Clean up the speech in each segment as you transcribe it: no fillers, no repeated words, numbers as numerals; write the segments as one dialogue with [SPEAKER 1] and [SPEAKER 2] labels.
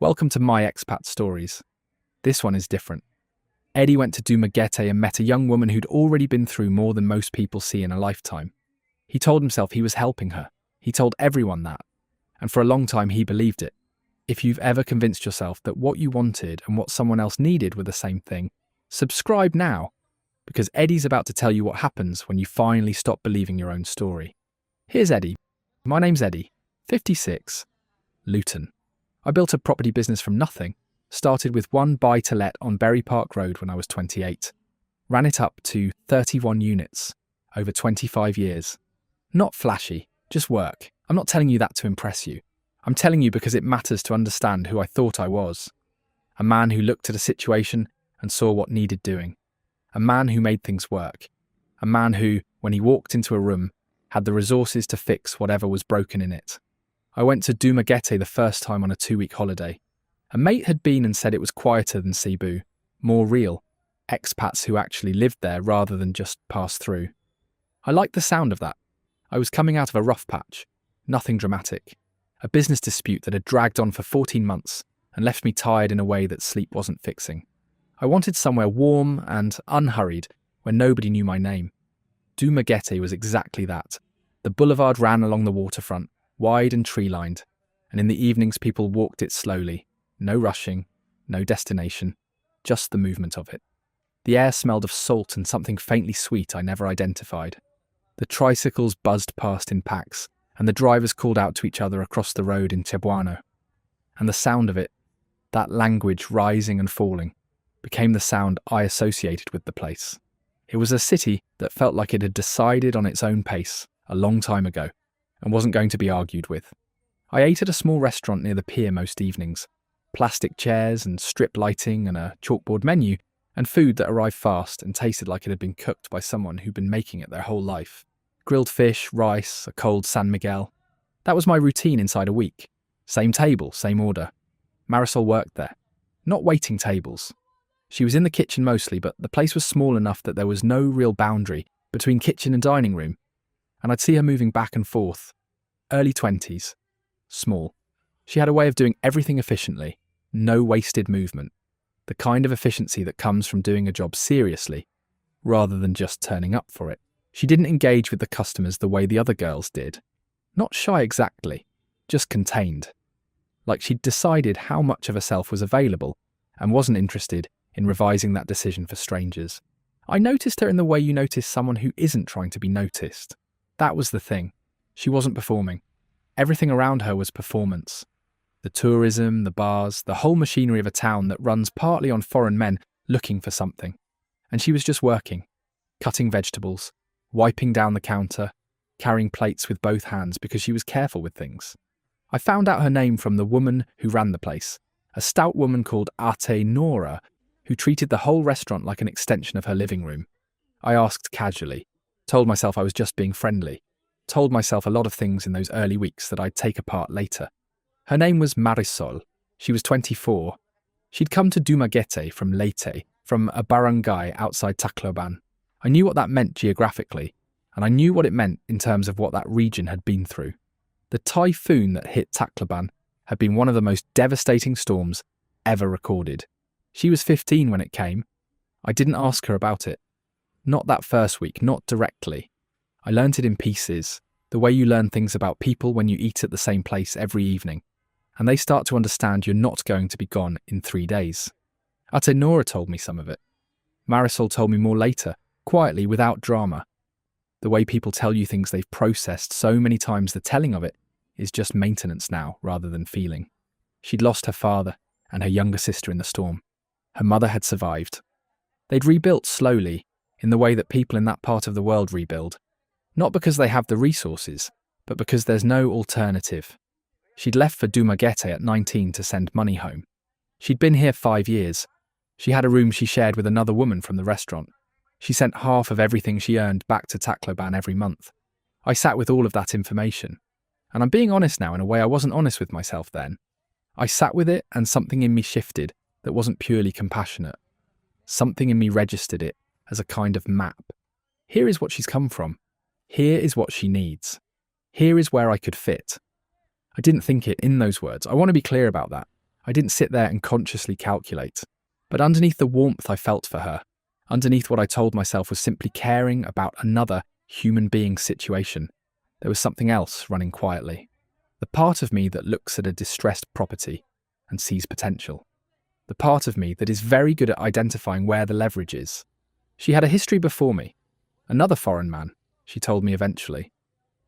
[SPEAKER 1] Welcome to my expat stories. This one is different. Eddie went to Dumaguete and met a young woman who'd already been through more than most people see in a lifetime. He told himself he was helping her. He told everyone that. And for a long time he believed it. If you've ever convinced yourself that what you wanted and what someone else needed were the same thing, subscribe now, because Eddie's about to tell you what happens when you finally stop believing your own story. Here's Eddie. My name's Eddie, 56, Luton. I built a property business from nothing, started with one buy-to-let on Berry Park Road when I was 28, ran it up to 31 units over 25 years. Not flashy, just work. I'm not telling you that to impress you. I'm telling you because it matters to understand who I thought I was. A man who looked at a situation and saw what needed doing. A man who made things work. A man who, when he walked into a room, had the resources to fix whatever was broken in it. I went to Dumaguete the first time on a 2-week holiday. A mate had been and said it was quieter than Cebu, more real, expats who actually lived there rather than just passed through. I liked the sound of that. I was coming out of a rough patch, nothing dramatic. A business dispute that had dragged on for 14 months and left me tired in a way that sleep wasn't fixing. I wanted somewhere warm and unhurried where nobody knew my name. Dumaguete was exactly that. The boulevard ran along the waterfront, wide and tree-lined, and in the evenings people walked it slowly. No rushing, no destination, just the movement of it. The air smelled of salt and something faintly sweet I never identified. The tricycles buzzed past in packs, and the drivers called out to each other across the road in Cebuano. And the sound of it, that language rising and falling, became the sound I associated with the place. It was a city that felt like it had decided on its own pace a long time ago and wasn't going to be argued with. I ate at a small restaurant near the pier most evenings. Plastic chairs and strip lighting and a chalkboard menu and food that arrived fast and tasted like it had been cooked by someone who'd been making it their whole life. Grilled fish, rice, a cold San Miguel. That was my routine inside a week. Same table, same order. Marisol worked there. Not waiting tables. She was in the kitchen mostly, but the place was small enough that there was no real boundary between kitchen and dining room. And I'd see her moving back and forth. Early 20s. Small. She had a way of doing everything efficiently. No wasted movement. The kind of efficiency that comes from doing a job seriously, rather than just turning up for it. She didn't engage with the customers the way the other girls did. Not shy exactly, just contained. Like she'd decided how much of herself was available and wasn't interested in revising that decision for strangers. I noticed her in the way you notice someone who isn't trying to be noticed. That was the thing. She wasn't performing. Everything around her was performance. The tourism, the bars, the whole machinery of a town that runs partly on foreign men looking for something. And she was just working, cutting vegetables, wiping down the counter, carrying plates with both hands because she was careful with things. I found out her name from the woman who ran the place, a stout woman called Ate Nora, who treated the whole restaurant like an extension of her living room. I asked casually, told myself I was just being friendly, told myself a lot of things in those early weeks that I'd take apart later. Her name was Marisol. She was 24. She'd come to Dumaguete from Leyte, from a barangay outside Tacloban. I knew what that meant geographically, and I knew what it meant in terms of what that region had been through. The typhoon that hit Tacloban had been one of the most devastating storms ever recorded. She was 15 when it came. I didn't ask her about it. Not that first week, not directly. I learnt it in pieces, the way you learn things about people when you eat at the same place every evening, and they start to understand you're not going to be gone in 3 days. Atenora told me some of it. Marisol told me more later, quietly, without drama. The way people tell you things they've processed so many times, the telling of it is just maintenance now rather than feeling. She'd lost her father and her younger sister in the storm. Her mother had survived. They'd rebuilt slowly, in the way that people in that part of the world rebuild. Not because they have the resources, but because there's no alternative. She'd left for Dumaguete at 19 to send money home. She'd been here 5 years. She had a room she shared with another woman from the restaurant. She sent half of everything she earned back to Tacloban every month. I sat with all of that information. And I'm being honest now in a way I wasn't honest with myself then. I sat with it and something in me shifted that wasn't purely compassionate. Something in me registered it as a kind of map. Here is what she's come from. Here is what she needs. Here is where I could fit. I didn't think it in those words. I want to be clear about that. I didn't sit there and consciously calculate. But underneath the warmth I felt for her, underneath what I told myself was simply caring about another human being's situation, there was something else running quietly. The part of me that looks at a distressed property and sees potential. The part of me that is very good at identifying where the leverage is. She had a history before me. Another foreign man, she told me eventually.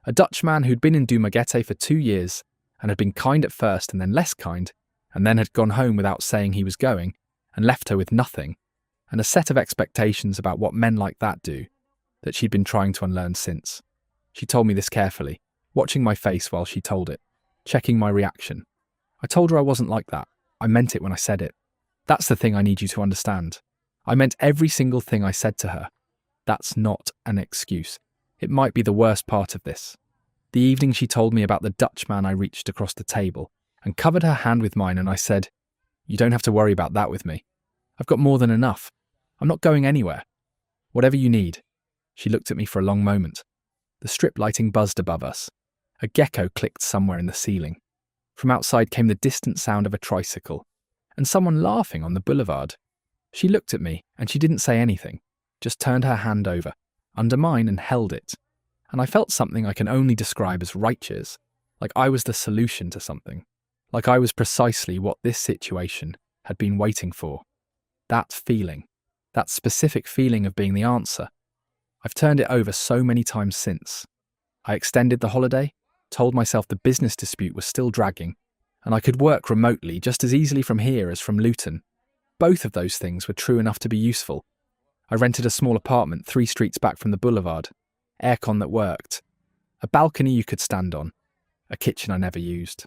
[SPEAKER 1] A Dutch man who'd been in Dumaguete for 2 years and had been kind at first and then less kind, and then had gone home without saying he was going and left her with nothing, and a set of expectations about what men like that do that she'd been trying to unlearn since. She told me this carefully, watching my face while she told it, checking my reaction. I told her I wasn't like that. I meant it when I said it. That's the thing I need you to understand. I meant every single thing I said to her. That's not an excuse. It might be the worst part of this. The evening she told me about the Dutch man, I reached across the table and covered her hand with mine, and I said, "You don't have to worry about that with me. I've got more than enough. I'm not going anywhere. Whatever you need." She looked at me for a long moment. The strip lighting buzzed above us. A gecko clicked somewhere in the ceiling. From outside came the distant sound of a tricycle and someone laughing on the boulevard. She looked at me and she didn't say anything, just turned her hand over, under mine, and held it. And I felt something I can only describe as righteous, like I was the solution to something, like I was precisely what this situation had been waiting for. That feeling, that specific feeling of being the answer. I've turned it over so many times since. I extended the holiday, told myself the business dispute was still dragging, and I could work remotely just as easily from here as from Luton. Both of those things were true enough to be useful. I rented a small apartment 3 streets back from the boulevard, aircon that worked, a balcony you could stand on, a kitchen I never used.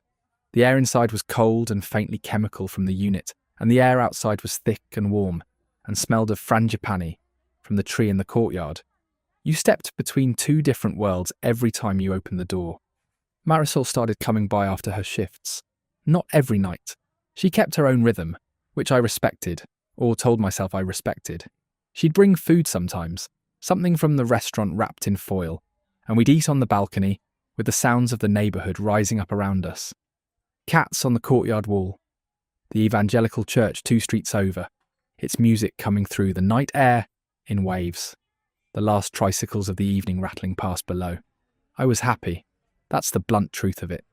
[SPEAKER 1] The air inside was cold and faintly chemical from the unit, and the air outside was thick and warm, and smelled of frangipani from the tree in the courtyard. You stepped between 2 different worlds every time you opened the door. Marisol started coming by after her shifts. Not every night. She kept her own rhythm, which I respected, or told myself I respected. She'd bring food sometimes, something from the restaurant wrapped in foil, and we'd eat on the balcony with the sounds of the neighbourhood rising up around us. Cats on the courtyard wall. The evangelical church 2 streets over, its music coming through the night air in waves. The last tricycles of the evening rattling past below. I was happy. That's the blunt truth of it.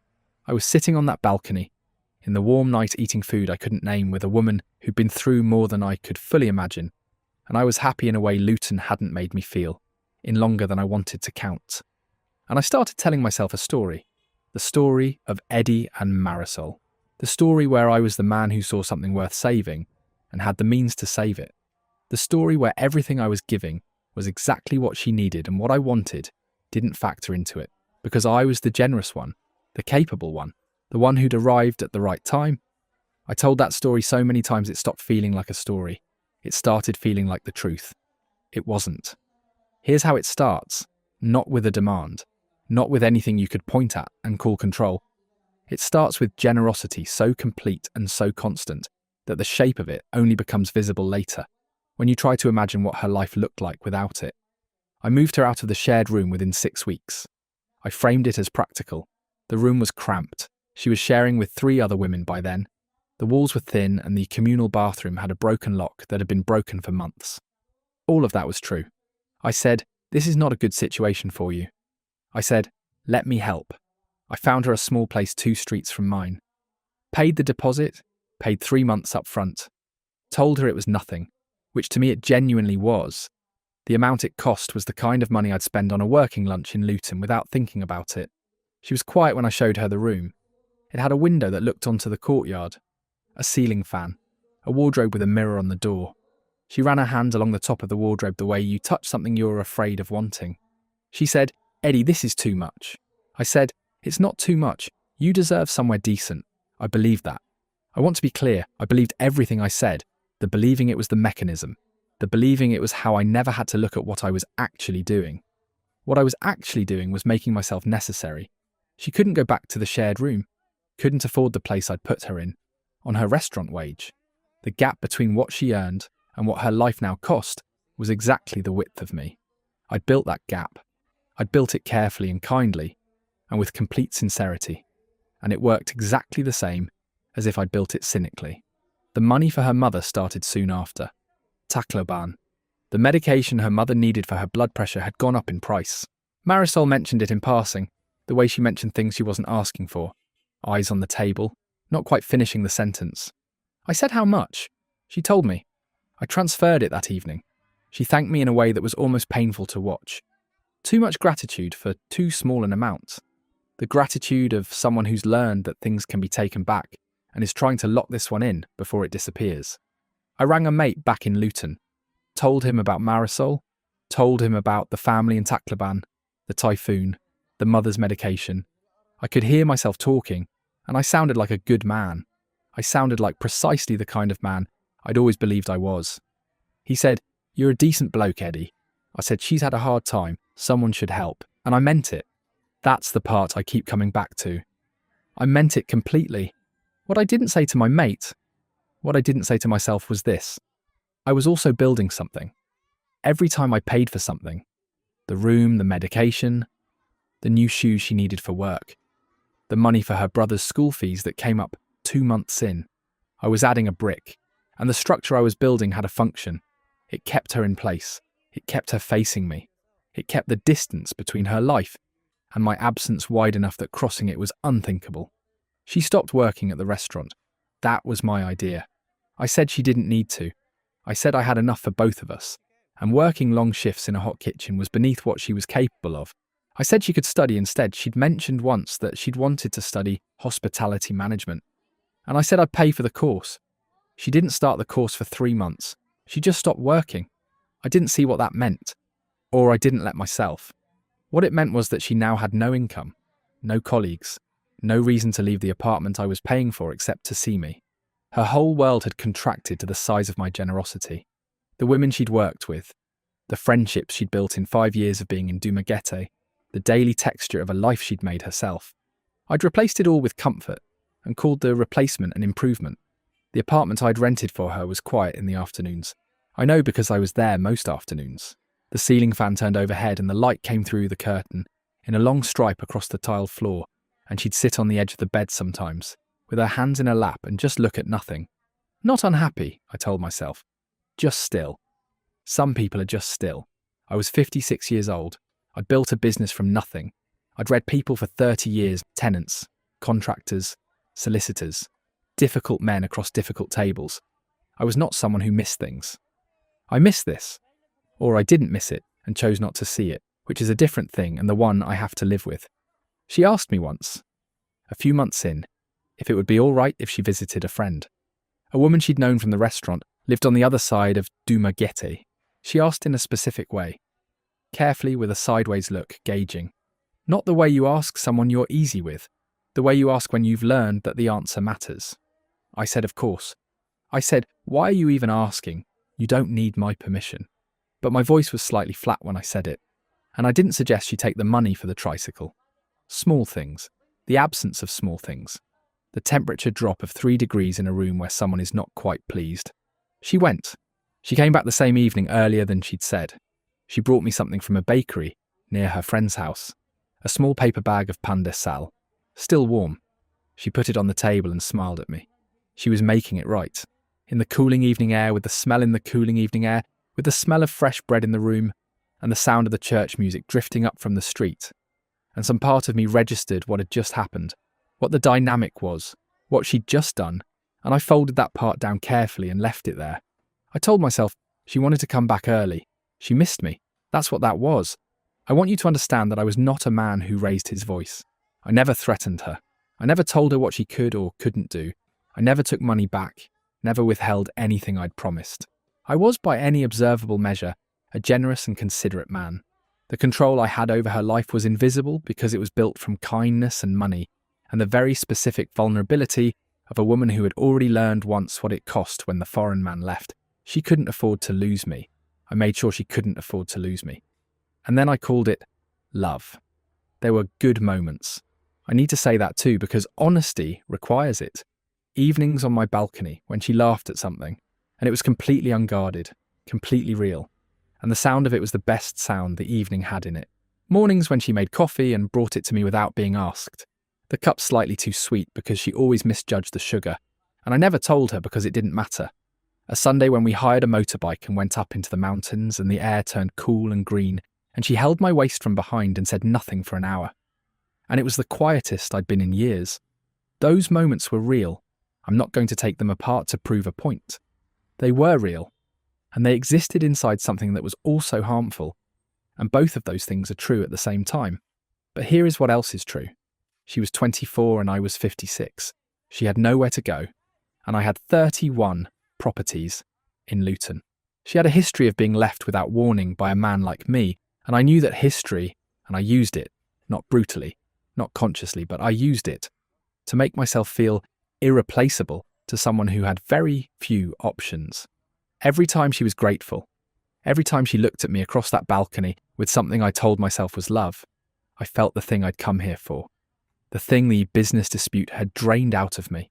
[SPEAKER 1] I was sitting on that balcony, in the warm night eating food I couldn't name with a woman who'd been through more than I could fully imagine, and I was happy in a way Luton hadn't made me feel, in longer than I wanted to count. And I started telling myself a story. The story of Eddie and Marisol. The story where I was the man who saw something worth saving and had the means to save it. The story where everything I was giving was exactly what she needed, and what I wanted didn't factor into it, because I was the generous one, the capable one, the one who'd arrived at the right time. I told that story so many times it stopped feeling like a story. It started feeling like the truth. It wasn't. Here's how it starts, not with a demand, not with anything you could point at and call control. It starts with generosity so complete and so constant that the shape of it only becomes visible later, when you try to imagine what her life looked like without it. I moved her out of the shared room within 6 weeks. I framed it as practical. The room was cramped. She was sharing with 3 other women by then. The walls were thin and the communal bathroom had a broken lock that had been broken for months. All of that was true. I said, "This is not a good situation for you." I said, "Let me help." I found her a small place 2 streets from mine. Paid the deposit, paid 3 months up front. Told her it was nothing, which to me it genuinely was. The amount it cost was the kind of money I'd spend on a working lunch in Luton without thinking about it. She was quiet when I showed her the room. It had a window that looked onto the courtyard, a ceiling fan, a wardrobe with a mirror on the door. She ran her hand along the top of the wardrobe the way you touch something you're afraid of wanting. She said, "Eddie, this is too much." I said, "It's not too much. You deserve somewhere decent." I believed that. I want to be clear, I believed everything I said. The believing it was the mechanism. The believing it was how I never had to look at what I was actually doing. What I was actually doing was making myself necessary. She couldn't go back to the shared room. Couldn't afford the place I'd put her in, on her restaurant wage. The gap between what she earned and what her life now cost was exactly the width of me. I'd built that gap. I'd built it carefully and kindly, and with complete sincerity. And it worked exactly the same as if I'd built it cynically. The money for her mother started soon after. Tacloban. The medication her mother needed for her blood pressure had gone up in price. Marisol mentioned it in passing, the way she mentioned things she wasn't asking for. Eyes on the table, not quite finishing the sentence. I said how much. She told me. I transferred it that evening. She thanked me in a way that was almost painful to watch. Too much gratitude for too small an amount. The gratitude of someone who's learned that things can be taken back and is trying to lock this one in before it disappears. I rang a mate back in Luton, told him about Marisol, told him about the family in Tacloban, the typhoon, the mother's medication. I could hear myself talking, and I sounded like a good man. I sounded like precisely the kind of man I'd always believed I was. He said, "You're a decent bloke, Eddie." I said, "She's had a hard time, someone should help," and I meant it. That's the part I keep coming back to. I meant it completely. What I didn't say to my mate, what I didn't say to myself was this. I was also building something. Every time I paid for something, the room, the medication, the new shoes she needed for work, the money for her brother's school fees that came up 2 months in, I was adding a brick, and the structure I was building had a function. It kept her in place. It kept her facing me. It kept the distance between her life and my absence wide enough that crossing it was unthinkable. She stopped working at the restaurant. That was my idea. I said she didn't need to. I said I had enough for both of us, and working long shifts in a hot kitchen was beneath what she was capable of. I said she could study instead. She'd mentioned once that she'd wanted to study hospitality management, and I said I'd pay for the course. She didn't start the course for 3 months. She just stopped working. I didn't see what that meant, or I didn't let myself. What it meant was that she now had no income, no colleagues, no reason to leave the apartment I was paying for except to see me. Her whole world had contracted to the size of my generosity. The women she'd worked with, the friendships she'd built in 5 years of being in Dumaguete, the daily texture of a life she'd made herself. I'd replaced it all with comfort and called the replacement an improvement. The apartment I'd rented for her was quiet in the afternoons. I know because I was there most afternoons. The ceiling fan turned overhead and the light came through the curtain in a long stripe across the tiled floor, and she'd sit on the edge of the bed sometimes, with her hands in her lap and just look at nothing. Not unhappy, I told myself. Just still. Some people are just still. I was 56 years old. I'd built a business from nothing. I'd read people for 30 years, tenants, contractors, solicitors, difficult men across difficult tables. I was not someone who missed things. I missed this. Or I didn't miss it and chose not to see it, which is a different thing and the one I have to live with. She asked me once, a few months in, if it would be all right if she visited a friend. A woman she'd known from the restaurant lived on the other side of Dumaguete. She asked in a specific way, carefully with a sideways look, gauging. Not the way you ask someone you're easy with, the way you ask when you've learned that the answer matters. I said, of course. I said, why are you even asking? You don't need my permission. But my voice was slightly flat when I said it, and I didn't suggest she take the money for the tricycle. Small things, the absence of small things, the temperature drop of 3 degrees in a room where someone is not quite pleased. She went. She came back the same evening earlier than she'd said. She brought me something from a bakery near her friend's house, a small paper bag of pain de sal, still warm. She put it on the table and smiled at me. She was making it right. In the cooling evening air, with the smell in the cooling evening air, with the smell of fresh bread in the room, and the sound of the church music drifting up from the street. And some part of me registered what had just happened, what the dynamic was, what she'd just done, and I folded that part down carefully and left it there. I told myself she wanted to come back early. She missed me. That's what that was. I want you to understand that I was not a man who raised his voice. I never threatened her. I never told her what she could or couldn't do. I never took money back, never withheld anything I'd promised. I was, by any observable measure, a generous and considerate man. The control I had over her life was invisible because it was built from kindness and money, and the very specific vulnerability of a woman who had already learned once what it cost when the foreign man left. She couldn't afford to lose me. I made sure she couldn't afford to lose me. And then I called it love. There were good moments. I need to say that too because honesty requires it. Evenings on my balcony when she laughed at something, and it was completely unguarded, completely real, and the sound of it was the best sound the evening had in it. Mornings when she made coffee and brought it to me without being asked. The cup's slightly too sweet because she always misjudged the sugar, and I never told her because it didn't matter. A Sunday when we hired a motorbike and went up into the mountains and the air turned cool and green, and she held my waist from behind and said nothing for an hour. And it was the quietest I'd been in years. Those moments were real. I'm not going to take them apart to prove a point. They were real, and they existed inside something that was also harmful, and both of those things are true at the same time. But here is what else is true. She was 24 and I was 56. She had nowhere to go, and I had 31 properties in Luton. She had a history of being left without warning by a man like me, and I knew that history, and I used it, not brutally, not consciously, but I used it to make myself feel irreplaceable to someone who had very few options. Every time she was grateful, every time she looked at me across that balcony with something I told myself was love, I felt the thing I'd come here for. The thing the business dispute had drained out of me.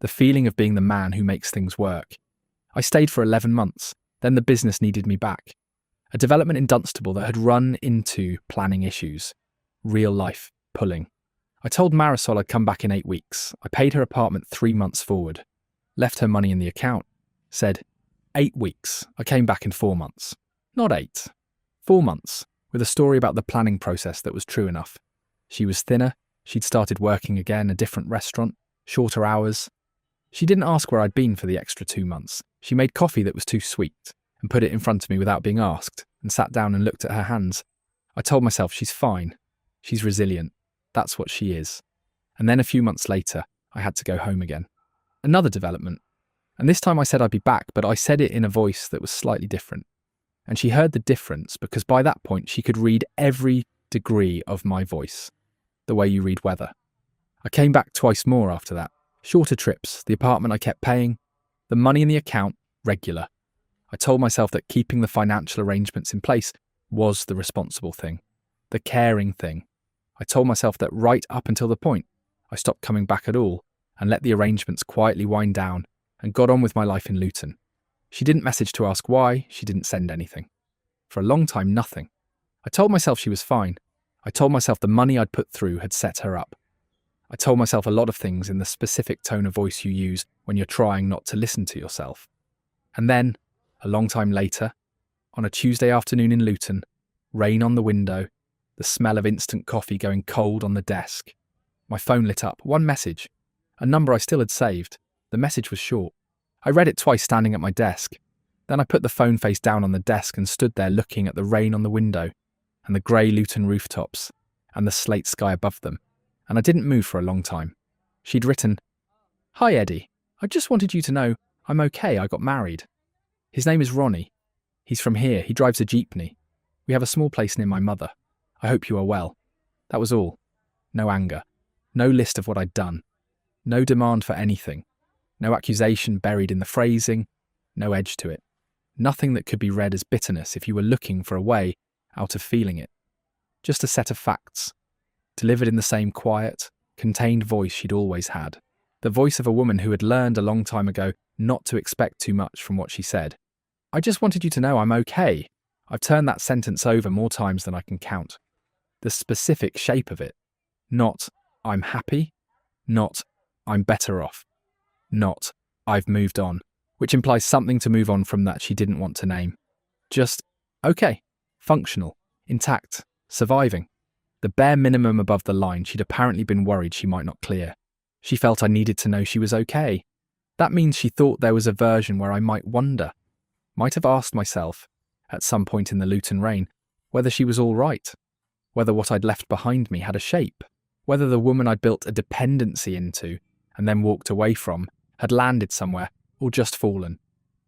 [SPEAKER 1] The feeling of being the man who makes things work. I stayed for 11 months, then the business needed me back. A development in Dunstable that had run into planning issues. Real life pulling. I told Marisol I'd come back in 8 weeks. I paid her apartment 3 months forward. Left her money in the account. Said, 8 weeks. I came back in 4 months. Not 8. 4 months, with a story about the planning process that was true enough. She was thinner. She'd started working again, a different restaurant, shorter hours. She didn't ask where I'd been for the extra 2 months. She made coffee that was too sweet and put it in front of me without being asked and sat down and looked at her hands. I told myself she's fine. She's resilient. That's what she is. And then a few months later, I had to go home again. Another development. And this time I said I'd be back, but I said it in a voice that was slightly different. And she heard the difference because by that point she could read every degree of my voice. The way you read weather. I came back twice more after that. Shorter trips, the apartment I kept paying, the money in the account, regular. I told myself that keeping the financial arrangements in place was the responsible thing, the caring thing. I told myself that right up until the point I stopped coming back at all and let the arrangements quietly wind down and got on with my life in Luton. She didn't message to ask why, she didn't send anything. For a long time, nothing. I told myself she was fine. I told myself the money I'd put through had set her up. I told myself a lot of things in the specific tone of voice you use when you're trying not to listen to yourself. And then, a long time later, on a Tuesday afternoon in Luton, rain on the window, the smell of instant coffee going cold on the desk. My phone lit up, one message, a number I still had saved. The message was short. I read it twice standing at my desk. Then I put the phone face down on the desk and stood there looking at the rain on the window and the grey Luton rooftops and the slate sky above them, and I didn't move for a long time. She'd written, "Hi Eddie, I just wanted you to know I'm okay, I got married. His name is Ronnie. He's from here, he drives a jeepney. We have a small place near my mother. I hope you are well." That was all. No anger. No list of what I'd done. No demand for anything. No accusation buried in the phrasing. No edge to it. Nothing that could be read as bitterness if you were looking for a way out of feeling it. Just a set of facts, delivered in the same quiet, contained voice she'd always had. The voice of a woman who had learned a long time ago not to expect too much from what she said. I just wanted you to know I'm okay. I've turned that sentence over more times than I can count. The specific shape of it. Not, I'm happy. Not, I'm better off. Not, I've moved on, which implies something to move on from that she didn't want to name. Just, okay, functional, intact, surviving. The bare minimum above the line she'd apparently been worried she might not clear. She felt I needed to know she was okay. That means she thought there was a version where I might wonder. Might have asked myself, at some point in the Luton rain, whether she was all right. Whether what I'd left behind me had a shape. Whether the woman I'd built a dependency into and then walked away from had landed somewhere or just fallen.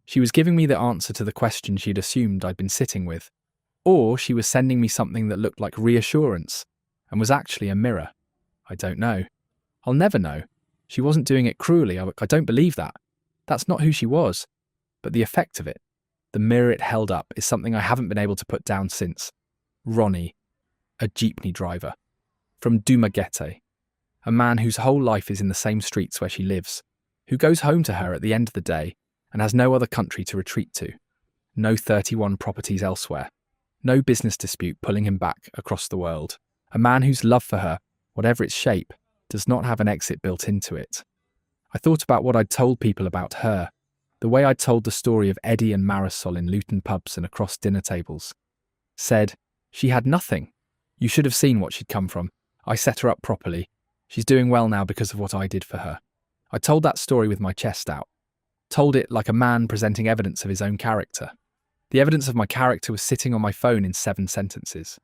[SPEAKER 1] She was giving me the answer to the question she'd assumed I'd been sitting with. Or she was sending me something that looked like reassurance and was actually a mirror. I don't know. I'll never know. She wasn't doing it cruelly. I don't believe that. That's not who she was. But the effect of it, the mirror it held up, is something I haven't been able to put down since. Ronnie, a jeepney driver. From Dumaguete. A man whose whole life is in the same streets where she lives. Who goes home to her at the end of the day and has no other country to retreat to. No 31 properties elsewhere. No business dispute pulling him back across the world. A man whose love for her, whatever its shape, does not have an exit built into it. I thought about what I'd told people about her, the way I'd told the story of Eddie and Marisol in Luton pubs and across dinner tables. Said, she had nothing. You should have seen what she'd come from. I set her up properly. She's doing well now because of what I did for her. I told that story with my chest out. Told it like a man presenting evidence of his own character. The evidence of my character was sitting on my phone in 7 sentences.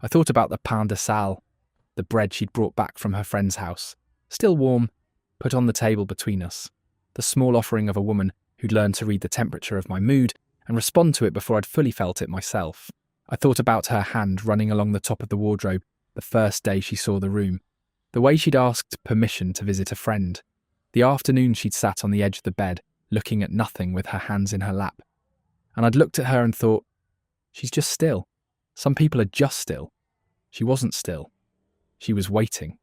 [SPEAKER 1] I thought about the pain de sal, the bread she'd brought back from her friend's house, still warm, put on the table between us. The small offering of a woman who'd learned to read the temperature of my mood and respond to it before I'd fully felt it myself. I thought about her hand running along the top of the wardrobe the first day she saw the room, the way she'd asked permission to visit a friend, the afternoon she'd sat on the edge of the bed, looking at nothing with her hands in her lap. And I'd looked at her and thought, she's just still. Some people are just still. She wasn't still. She was waiting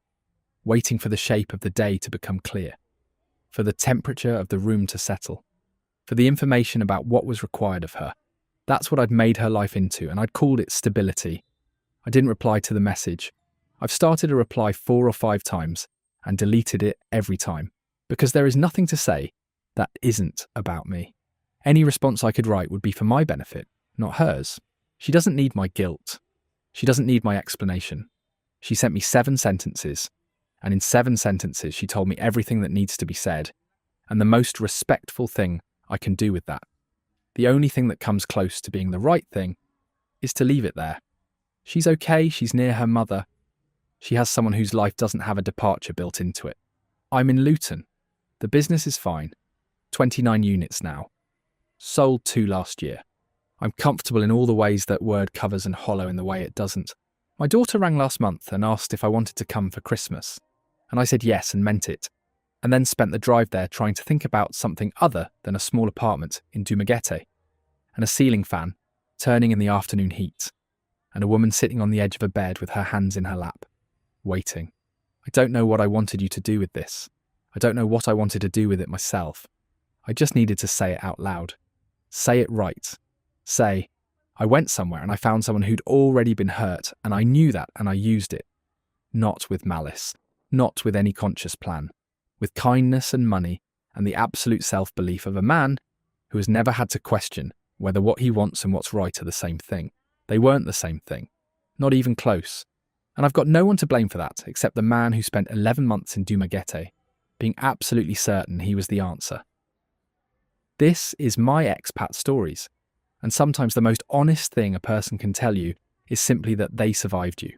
[SPEAKER 1] for the shape of the day to become clear, for the temperature of the room to settle, for the information about what was required of her. That's what I'd made her life into, and I'd called it stability. I didn't reply to the message. I've started a reply 4 or 5 times and deleted it every time, because there is nothing to say that isn't about me. Any response I could write would be for my benefit, not hers. She doesn't need my guilt. She doesn't need my explanation. She sent me 7 sentences, and in 7 sentences she told me everything that needs to be said, and the most respectful thing I can do with that. The only thing that comes close to being the right thing is to leave it there. She's okay, she's near her mother. She has someone whose life doesn't have a departure built into it. I'm in Luton. The business is fine. 29 units now. Sold 2 last year. I'm comfortable in all the ways that word covers and hollow in the way it doesn't. My daughter rang last month and asked if I wanted to come for Christmas. And I said yes and meant it. And then spent the drive there trying to think about something other than a small apartment in Dumaguete, and a ceiling fan turning in the afternoon heat, and a woman sitting on the edge of a bed with her hands in her lap, waiting. I don't know what I wanted you to do with this. I don't know what I wanted to do with it myself. I just needed to say it out loud. Say it right. Say, I went somewhere and I found someone who'd already been hurt, and I knew that and I used it. Not with malice, not with any conscious plan. With kindness and money and the absolute self-belief of a man who has never had to question whether what he wants and what's right are the same thing. They weren't the same thing, not even close. And I've got no one to blame for that except the man who spent 11 months in Dumaguete, being absolutely certain he was the answer. This is my expat stories, and sometimes the most honest thing a person can tell you is simply that they survived you.